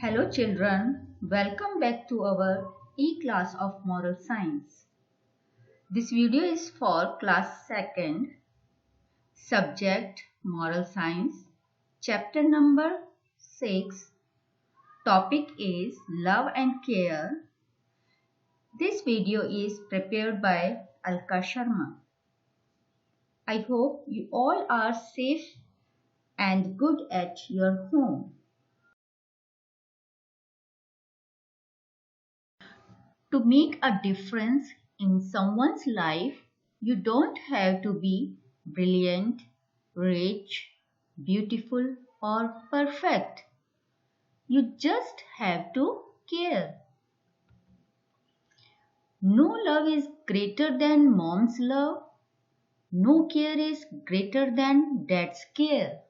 Hello children, welcome back to our e-class of Moral Science. This video is for class 2nd, subject Moral Science, chapter number 6, topic is Love and Care. This video is prepared by Alka Sharma. I hope you all are safe and good at your home. To make a difference in someone's life, you don't have to be brilliant, rich, beautiful, or perfect. You just have to care. No love is greater than mom's love. No care is greater than dad's care.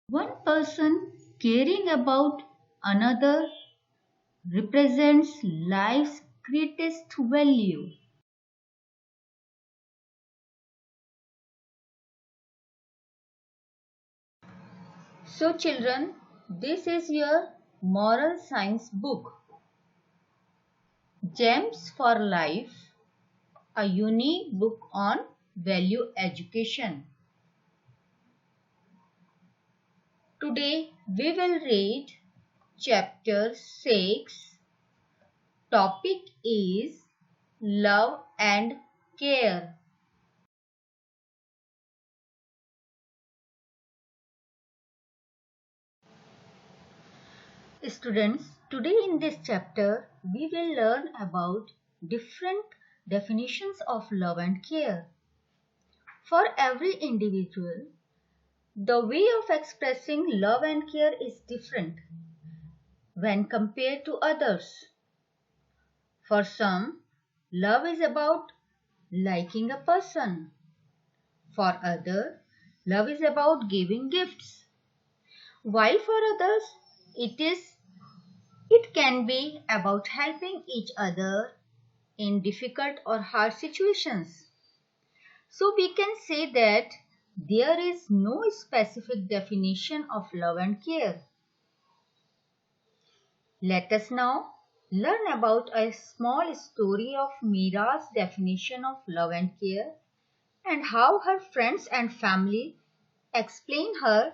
One person caring about another represents life's greatest value. So children, this is your moral science book. Gems for Life, a unique book on value education. Today we will read chapter 6. Topic is Love and Care. Students, today in this chapter, we will learn about different definitions of love and care. For every individual, the way of expressing love and care is different when compared to others. For some, love is about liking a person. For others, love is about giving gifts. While for others, it can be about helping each other in difficult or hard situations. So we can say that there is no specific definition of love and care. Let us now learn about a small story of Meera's definition of love and care and how her friends and family explain her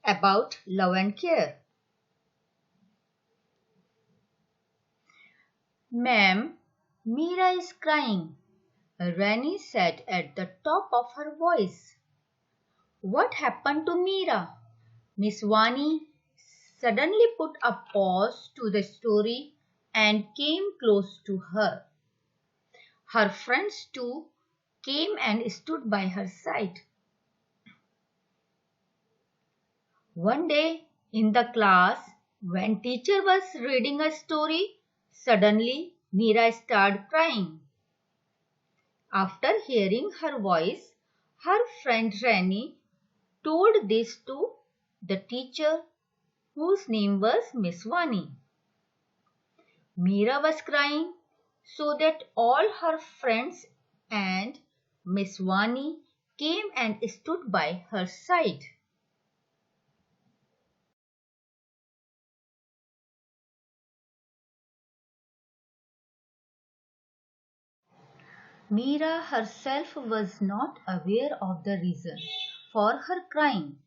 about love and care. Ma'am, Meera is crying, Rani said at the top of her voice. What happened to Meera? Miss Vani suddenly put a pause to the story and came close to her. Her friends too came and stood by her side. One day in the class, when teacher was reading a story, suddenly Meera started crying. After hearing her voice, her friend Rani told this to the teacher whose name was Miss Vani. Meera was crying so that all her friends and Miss Vani came and stood by her side. Meera herself was not aware of the reason for her crying.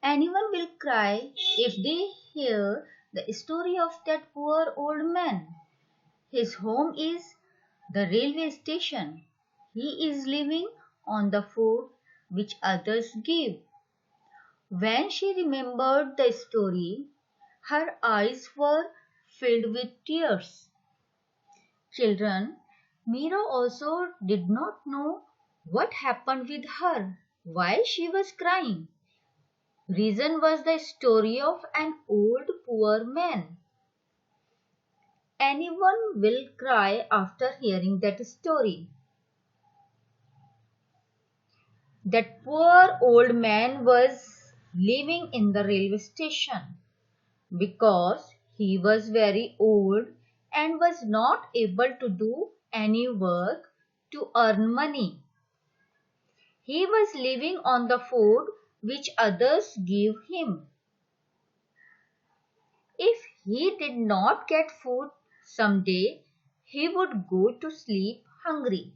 Anyone will cry if they hear the story of that poor old man. His home is the railway station. He is living on the food which others give. When she remembered the story, her eyes were filled with tears. Children, Meera also did not know what happened with her, why she was crying. Reason was the story of an old poor man. Anyone will cry after hearing that story. That poor old man was living in the railway station because he was very old and was not able to do any work to earn money. He was living on the food which others gave him. If he did not get food someday, he would go to sleep hungry.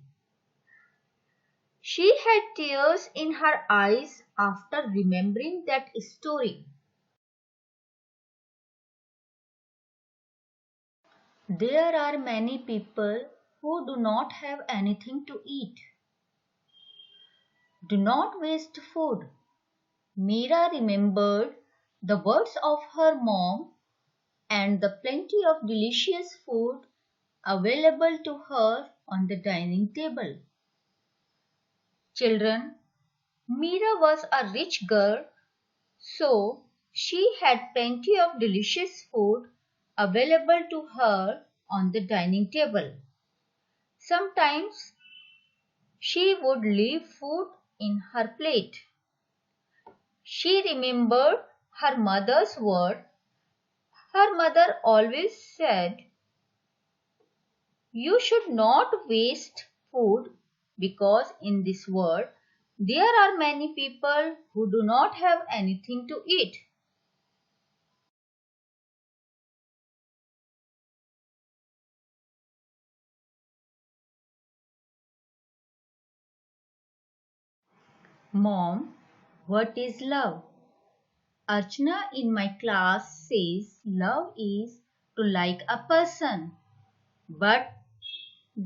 She had tears in her eyes after remembering that story. There are many people who do not have anything to eat. Do not waste food. Meera remembered the words of her mom and the plenty of delicious food available to her on the dining table. Children, Meera was a rich girl, so she had plenty of delicious food available to her on the dining table. Sometimes she would leave food in her plate. She remembered her mother's word. Her mother always said, "You should not waste food because in this world there are many people who do not have anything to eat." Mom, what is love? Archana in my class says love is to like a person. But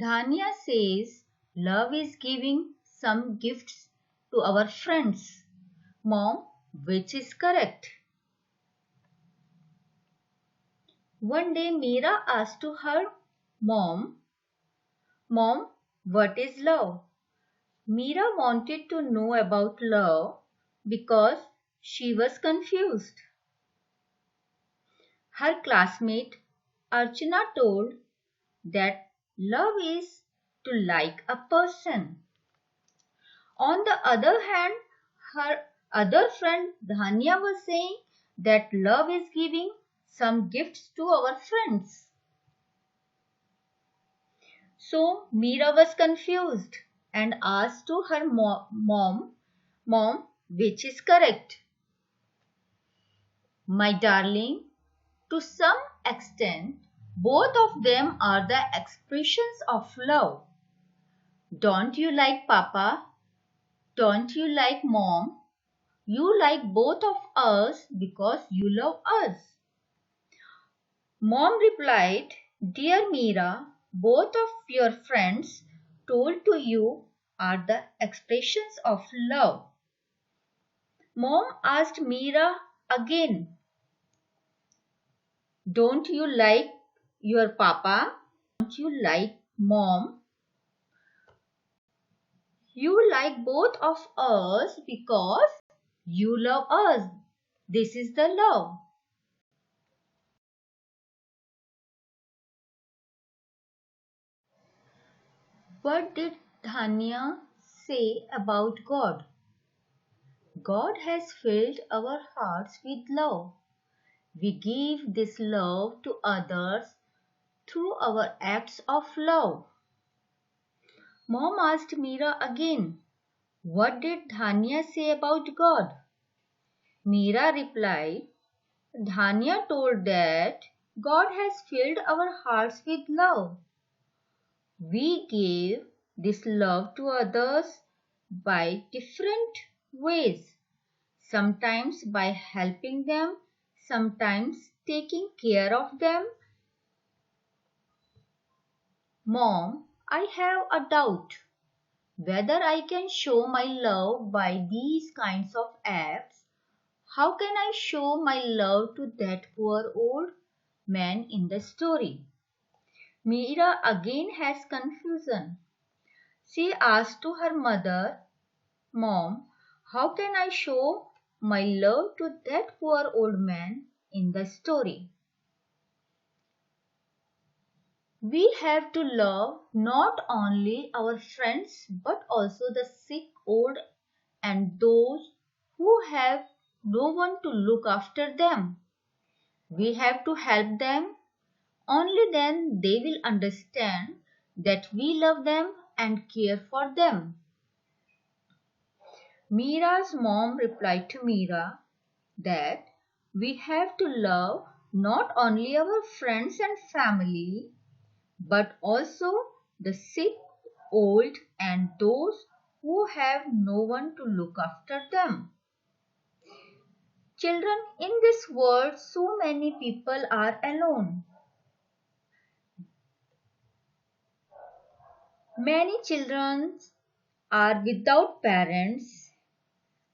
Dhanya says love is giving some gifts to our friends. Mom, which is correct? One day Meera asked to her mom, "Mom, what is love?" Meera wanted to know about love because she was confused. Her classmate Archana told that love is to like a person. On the other hand, her other friend Dhanya was saying that love is giving some gifts to our friends. So Meera was confused and asked to her mom, "Mom, which is correct?" My darling, to some extent, both of them are the expressions of love. Don't you like Papa? Don't you like Mom? You like both of us because you love us. Mom replied, "Dear Meera, both of your friends told to you are the expressions of love." Mom asked Meera again, "Don't you like your Papa? Don't you like Mom? You like both of us because you love us. This is the love." What did Dhanya say about God? God has filled our hearts with love. We give this love to others through our acts of love. Mom asked Meera again, "What did Dhanya say about God?" Meera replied, "Dhanya told that God has filled our hearts with love. We give this love to others by different ways, sometimes by helping them, sometimes taking care of them." Mom, I have a doubt whether I can show my love by these kinds of acts. How can I show my love to that poor old man in the story? Meera again has confusion. She asked to her mother, "Mom, how can I show my love to that poor old man in the story?" We have to love not only our friends but also the sick, old, and those who have no one to look after them. We have to help them. Only then they will understand that we love them and care for them. Mira's mom replied to Mira that we have to love not only our friends and family, but also the sick, old, and those who have no one to look after them. Children, in this world, so many people are alone. Many children are without parents,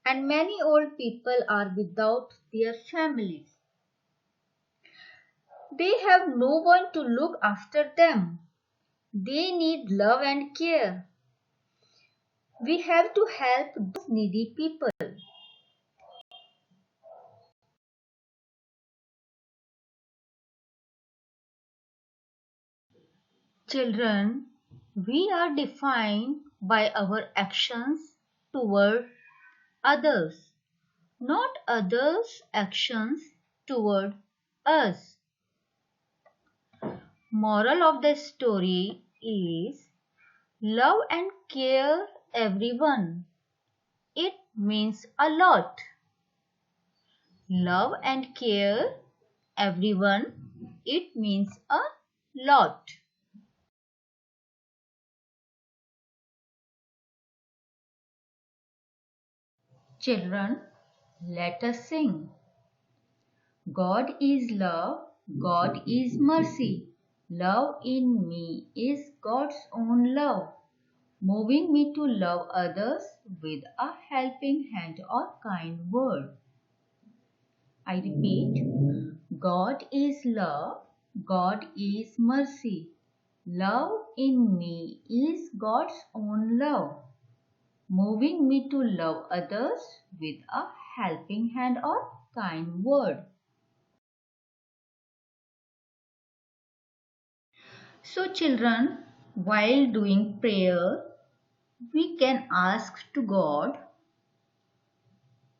and many old people are without their families. They have no one to look after them. They need love and care. We have to help those needy people. Children, we are defined by our actions toward others, not others' actions toward us. Moral of the story is love and care everyone. It means a lot. Love and care everyone. It means a lot. Children, let us sing. God is love, God is mercy. Love in me is God's own love, moving me to love others with a helping hand or kind word. I repeat, God is love, God is mercy. Love in me is God's own love, moving me to love others with a helping hand or kind word. So children, while doing prayer, we can ask to God,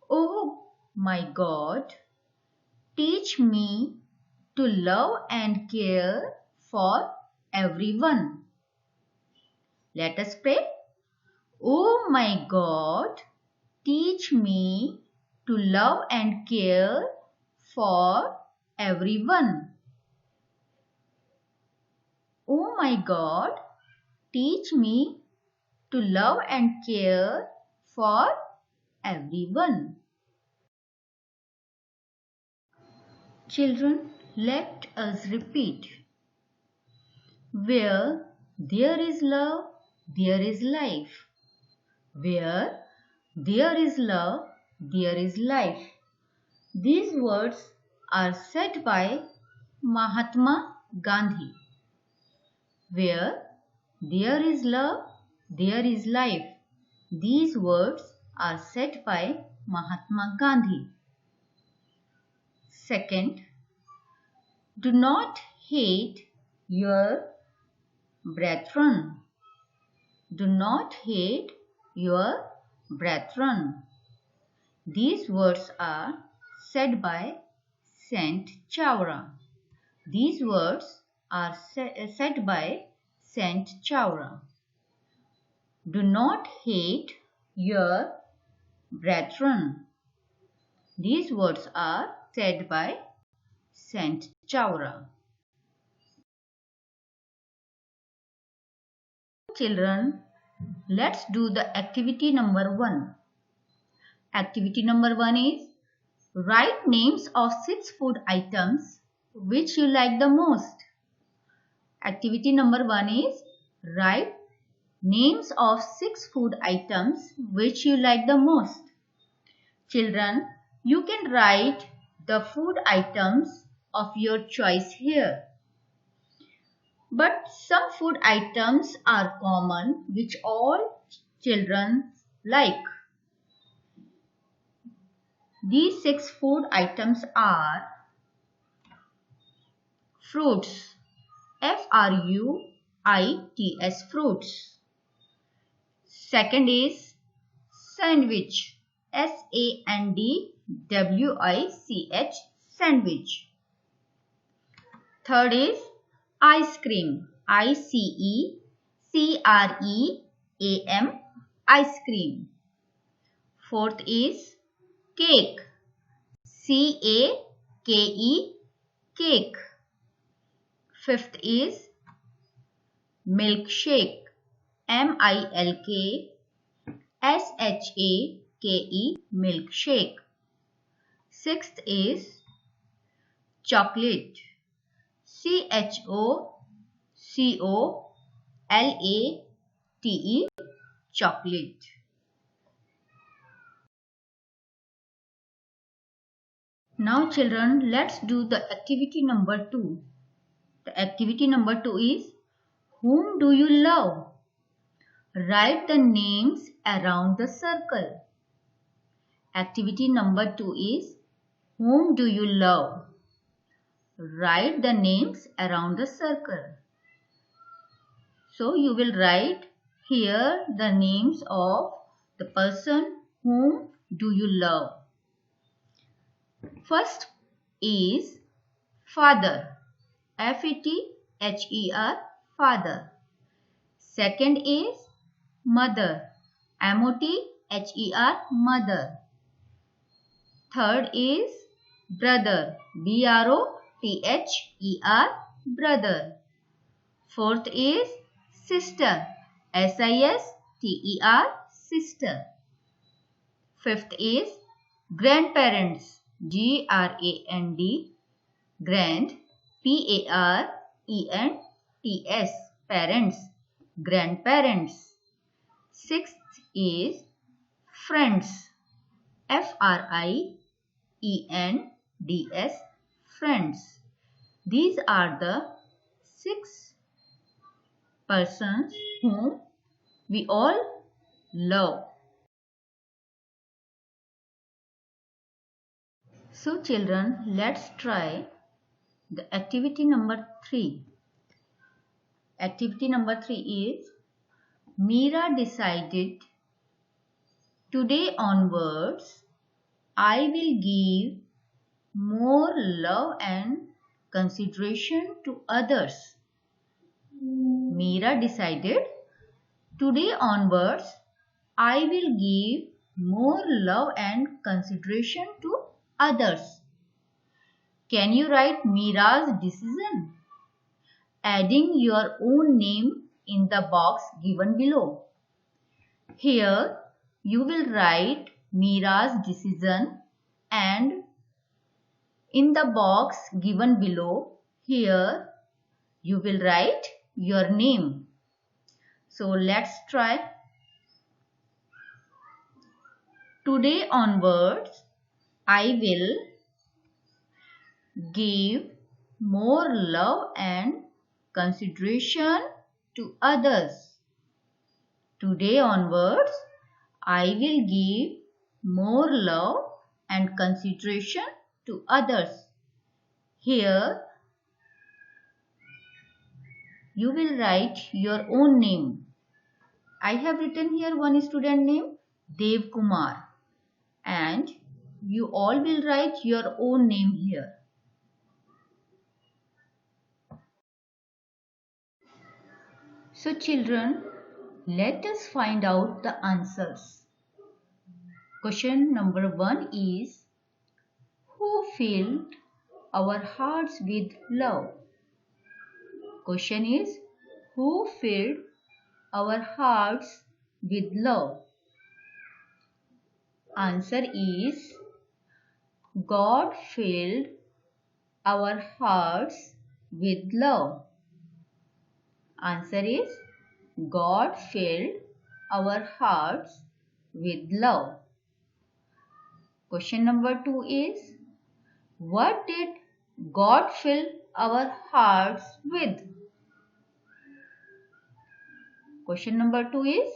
"Oh my God, teach me to love and care for everyone." Let us pray. Oh my God, teach me to love and care for everyone. Oh my God, teach me to love and care for everyone. Children, let us repeat. Where there is love, there is life. Where there is love, there is life. These words are said by Mahatma Gandhi. Where there is love, there is life. These words are said by Mahatma Gandhi. Second, do not hate your brethren. Do not hate your brethren. These words are said by Saint Chaura. These words are said by Saint Chaura. Do not hate your brethren. These words are said by Saint Chaura. Children, let's do the activity number 1. Activity number 1 is write names of 6 food items which you like the most. Activity number 1 is write names of 6 food items which you like the most. Children, you can write the food items of your choice here. But some food items are common which all children like. These 6 food items are fruits, Fruits, fruits. Second is sandwich, Sandwich, sandwich. Third is ice cream, Icecream, ice cream. Fourth is cake. C-A-K-E, cake. Fifth is milkshake. M-I-L-K-S-H-A-K-E, milkshake. Sixth is chocolate. C-H-O-C-O-L-A-T-E, chocolate. Now children, let's do the activity number 2. The activity number 2 is, whom do you love? Write the names around the circle. Activity number 2 is, whom do you love? Write the names around the circle. So you will write here the names of the person whom do you love. First is father. F-A-T-H-E-R, father. Second is mother. M-O-T-H-E-R, mother. Third is brother. B-R-O-T-H-E-R, brother. Fourth is sister. S-I-S-T-E-R, sister. Fifth is grandparents. G-R-A-N-D, grand. P-A-R-E-N-T-S, parents, grandparents. Sixth is friends. F-R-I-E-N-D-S, friends. These are the 6 persons whom we all love. So children, let's try the activity number 3. Activity number 3 is, Meera decided, today onwards, I will give more love and consideration to others. Meera decided, today onwards, I will give more love and consideration to others. Can you write Meera's decision? Adding your own name in the box given below. Here you will write Meera's decision, and in the box given below, here you will write your name. So let's try. Today onwards, I will give more love and consideration to others. Today onwards, I will give more love and consideration to others. Here, you will write your own name. I have written here one student name, Dev Kumar, and you all will write your own name here. So children, let us find out the answers. Question number 1 is, who filled our hearts with love? Question is, who filled our hearts with love? Answer is, God filled our hearts with love. Answer is, God filled our hearts with love. Question number 2 is, what did God fill our hearts with? Question number 2 is,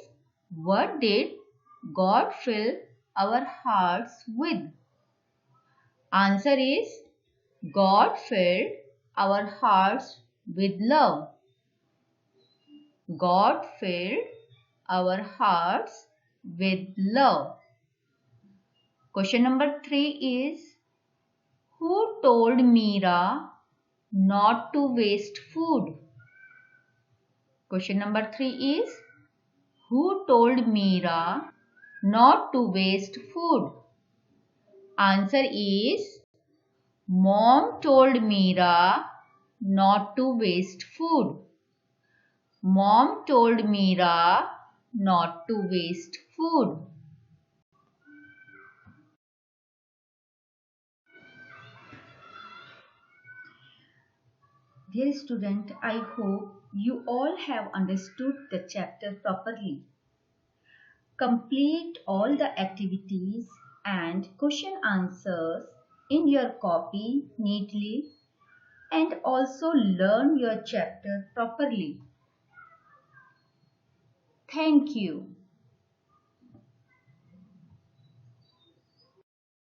what did God fill our hearts with? Answer is, God filled our hearts with love. God filled our hearts with love. Question number 3 is, who told Meera not to waste food? Question number 3 is, who told Meera not to waste food? Answer is Mom told Meera not to waste food. Mom told Meera not to waste food. Dear student, I hope you all have understood the chapter properly. Complete all the activities and question answers in your copy neatly and also learn your chapter properly. Thank you.